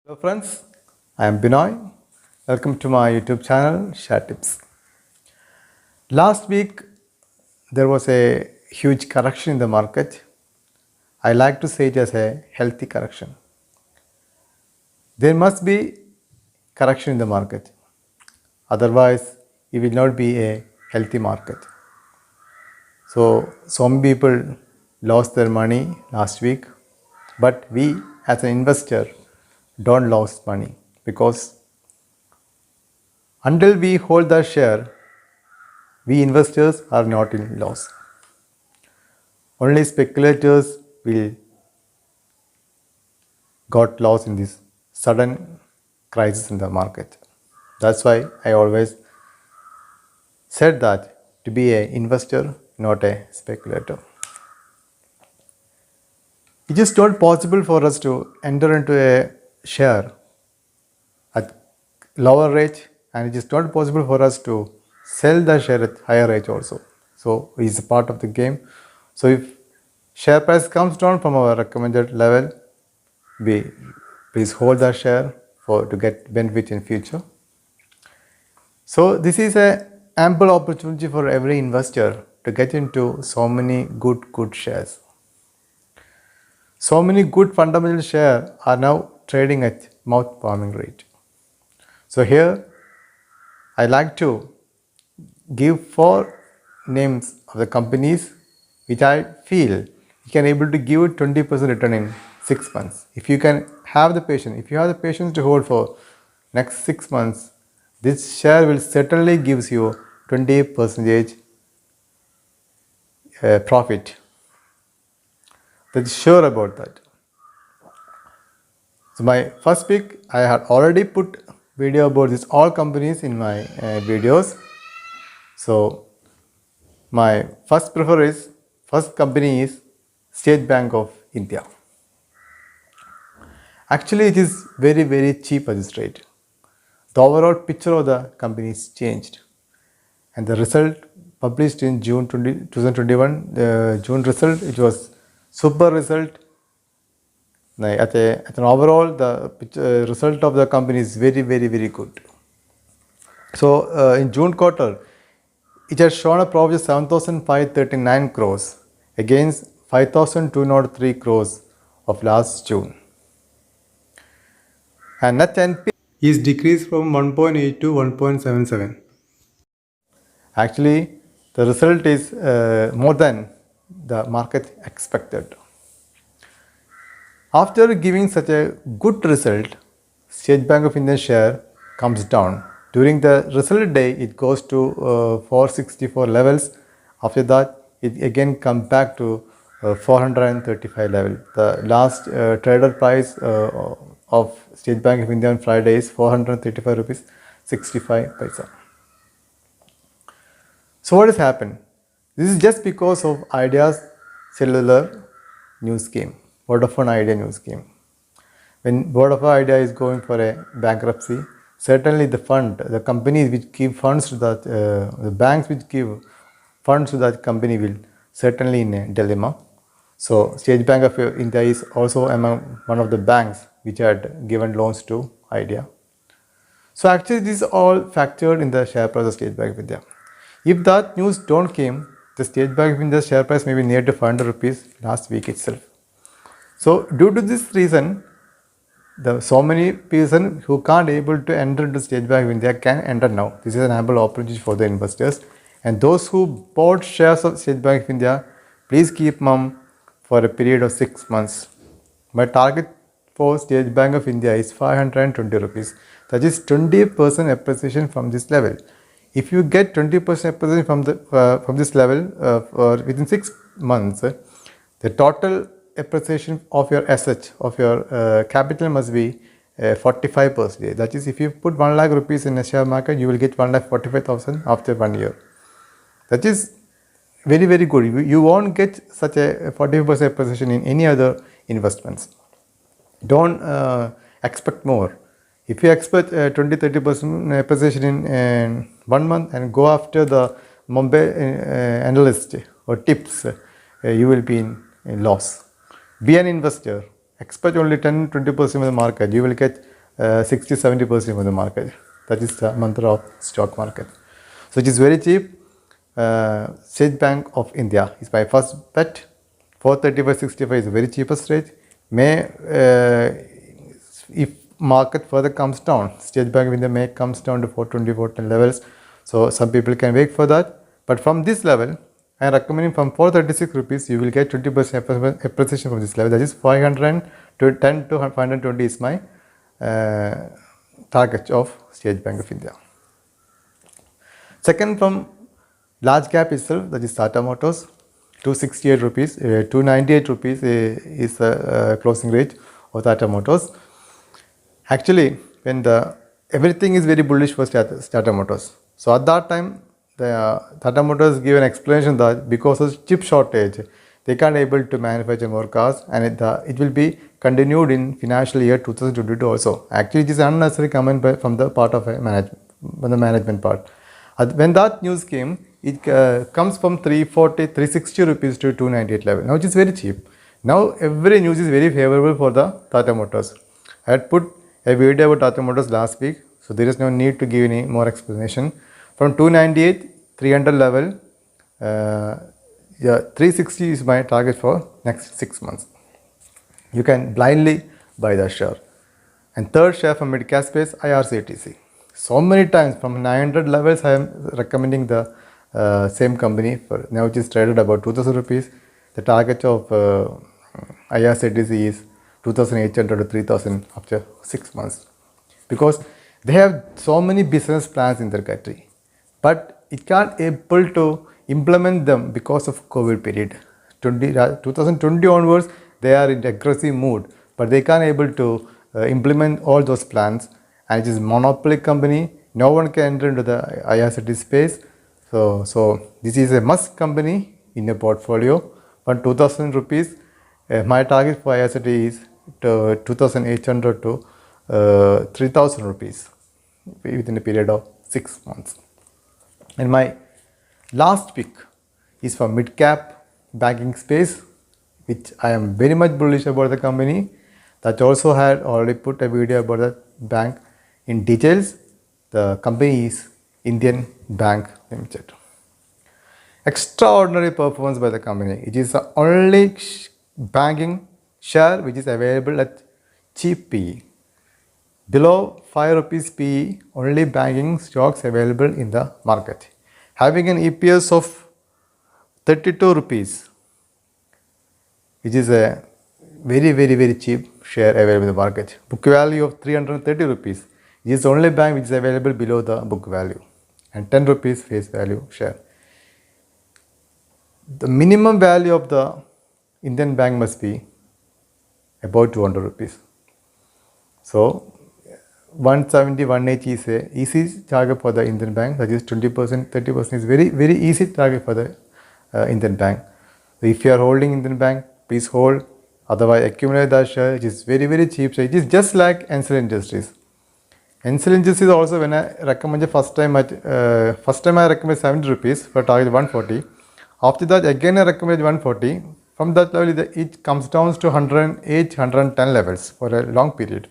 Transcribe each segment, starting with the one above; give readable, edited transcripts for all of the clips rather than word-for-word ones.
Hello friends, I am Binoy. Welcome to my YouTube channel Share Tips. Last week there was a huge correction in the market. I like to say it as a healthy correction. There must be correction in the market. Otherwise, it will not be a healthy market. So some people lost their money last week, but we as an investor don't lose money because until we hold the share, we investors are not in loss. Only speculators will got lost in this sudden crisis in the market. That's why I always said that to be an investor, not a speculator. It is not possible for us to enter into a share at lower rate, and it is not possible for us to sell the share at higher rate also. So it is a part of the game. So if share price comes down from our recommended level, we please hold the share to get benefit in future. So this is a ample opportunity for every investor to get into so many good shares. So many good fundamental shares are now trading at mouth-watering rate. So here I like to give 4 names of the companies which I feel you can able to give 20% return in 6 months. If you can have the patience, to hold for next 6 months, this share will certainly gives you 20% profit. That's sure about that. So my first pick, I had already put video about these all companies in my videos. So my first company is State Bank of India. Actually, it is very cheap at this rate. The overall picture of the company is changed, and the result published in June 2021, June result, it was super result. At an overall, the result of the company is very good. So in June quarter, it has shown a profit of 7,539 crores against 5,203 crores of last June. And net NP is decreased from 1.8 to 1.77. Actually, the result is more than the market expected. After giving such a good result, State Bank of India share comes down. During the result day, it goes to 464 levels. After that, it again comes back to 435 level. The last traded price of State Bank of India on Friday is 435 rupees 65 paisa. So what has happened? This is just because of Idea's cellular news scheme, Vodafone Idea news scheme. When Vodafone Idea is going for a bankruptcy, certainly the companies which give funds to that, the banks which give funds to that company will certainly in a dilemma. So State Bank of India is also among one of the banks which had given loans to Idea. So actually this is all factored in the share price of State Bank of India. If that news don't came, the State Bank of India share price may be near to 500 rupees last week itself. So due to this reason, so many people who can't able to enter into State Bank of India can enter now. This is an ample opportunity for the investors. And those who bought shares of State Bank of India, please keep mum for a period of 6 months. My target for State Bank of India is 520 rupees. That is 20% appreciation from this level. If you get 20% appreciation from this level within 6 months, the total appreciation of your assets, of your capital must be 45%. That is, if you put 1 lakh rupees in a share market, you will get 1,45,000 after 1 year. That is very good. You won't get such a 45% appreciation in any other investments. Don't expect more. If you expect 20-30% appreciation in 1 month and go after the Mumbai analyst or tips, you will be in loss. Be an investor. Expect only 10-20% of the market. You will get 60-70% of the market. That is the mantra of stock market. So it is very cheap. State Bank of India is my first bet. 435.65 is the very cheapest rate. If market further comes down, State Bank of India may comes down to 420, 410 levels. So some people can wait for that. But from this level, I am recommending from 436 rupees, you will get 20% appreciation from this level. That is 510 to 520 is my target of State Bank of India. Second, from large cap itself, that is Tata Motors, 268 rupees, 298 rupees is the closing rate of Tata Motors. Actually, when everything is very bullish for Tata Motors. So at that time, the Tata Motors give an explanation that because of chip shortage, they can't able to manufacture more cars, and it will be continued in financial year 2022 also. Actually, it is unnecessary comment from the part of the management part. When that news came, it comes from 360 rupees to 298 level. Now it is very cheap. Now every news is very favorable for the Tata Motors. I had put a video about Tata Motors last week, so there is no need to give any more explanation. From 298, 300 level, 360 is my target for next 6 months. You can blindly buy the share. And third share from mid-cap space, IRCTC. So many times from 900 levels, I am recommending the same company. For now it is traded about 2000 rupees. The target of IRCTC is 2800 to 3000 after 6 months. Because they have so many business plans in their country. But it can't able to implement them because of COVID period. 2020 onwards, they are in aggressive mood, but they can't able to implement all those plans. And it is monopoly company. No one can enter into the IRCTC space. So this is a must company in a portfolio. For 2000 rupees, my target for IRCTC is 2800 to 3000 rupees within a period of 6 months. And my last pick is for mid-cap banking space, which I am very much bullish about the company. That also had already put a video about the bank in details. The company is Indian Bank Limited. Extraordinary performance by the company. It is the only banking share which is available at cheap PE. Below 5 rupees PE, only banking stocks available in the market. Having an EPS of 32 rupees, which is a very cheap share available in the market. Book value of 330 rupees. It is the only bank which is available below the book value. And 10 rupees face value share. The minimum value of the Indian bank must be about 200 rupees. So 170, 180 is a easy target for the Indian bank. That is 20%, 30% is very easy target for the Indian bank. So if you are holding Indian bank, please hold. Otherwise, accumulate that share. It is very cheap. So it is just like Ansell Industries. Ansell Industries also, when I recommended first time I recommended 70 rupees for target 140. After that, again I recommended 140. From that level, it comes down to 108, 110 levels for a long period.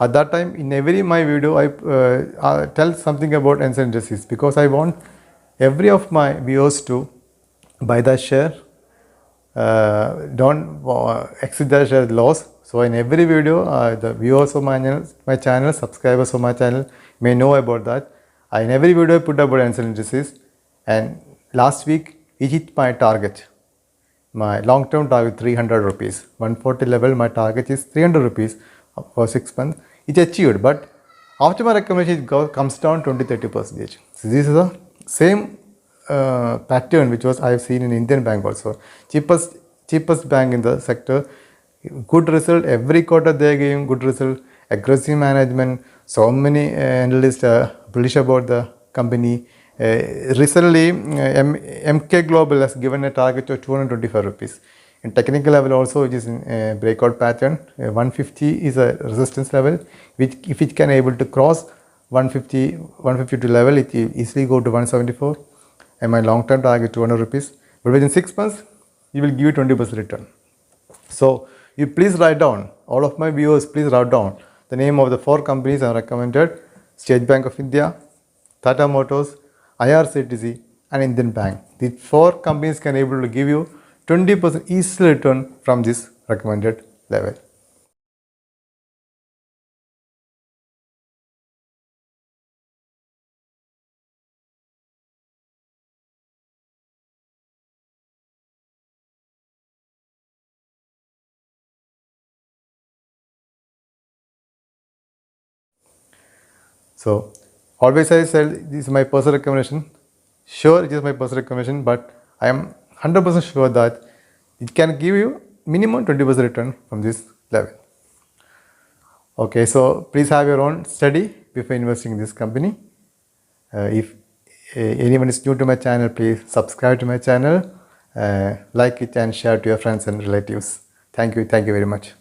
At that time, in every my video, I tell something about Ansell Industries because I want every of my viewers to buy that share. Don't exit the share loss. So in every video, the viewers of my channel, subscribers of my channel may know about that. In every video, I put about Ansell Industries, and last week it hit my target. My long-term target 300 rupees. 140 level, my target is 300 rupees for 6 months. It achieved, but after my recommendation, it comes down 20-30%. So this is the same pattern which was I have seen in Indian bank also. Cheapest bank in the sector. Good result every quarter. They are giving good result. Aggressive management. So many analysts are bullish about the company. Recently, MK Global has given a target of 225 rupees. In technical level also, it is in a breakout pattern. 150 is a resistance level, which if it can able to cross 152 level, it will easily go to 174. And my long-term target 200 rupees. But within 6 months, you will give 20% return. So you please write down, all of my viewers, please write down the name of the 4 companies I recommended: State Bank of India, Tata Motors, IRCTC, and Indian Bank. These 4 companies can able to give you 20% easy return from this recommended level. So always I said this is my personal recommendation. Sure, it is my personal recommendation, but I am 100% sure that it can give you minimum 20% return from this level. Okay, so please have your own study before investing in this company. If anyone is new to my channel, please subscribe to my channel, like it and share to your friends and relatives. Thank you very much.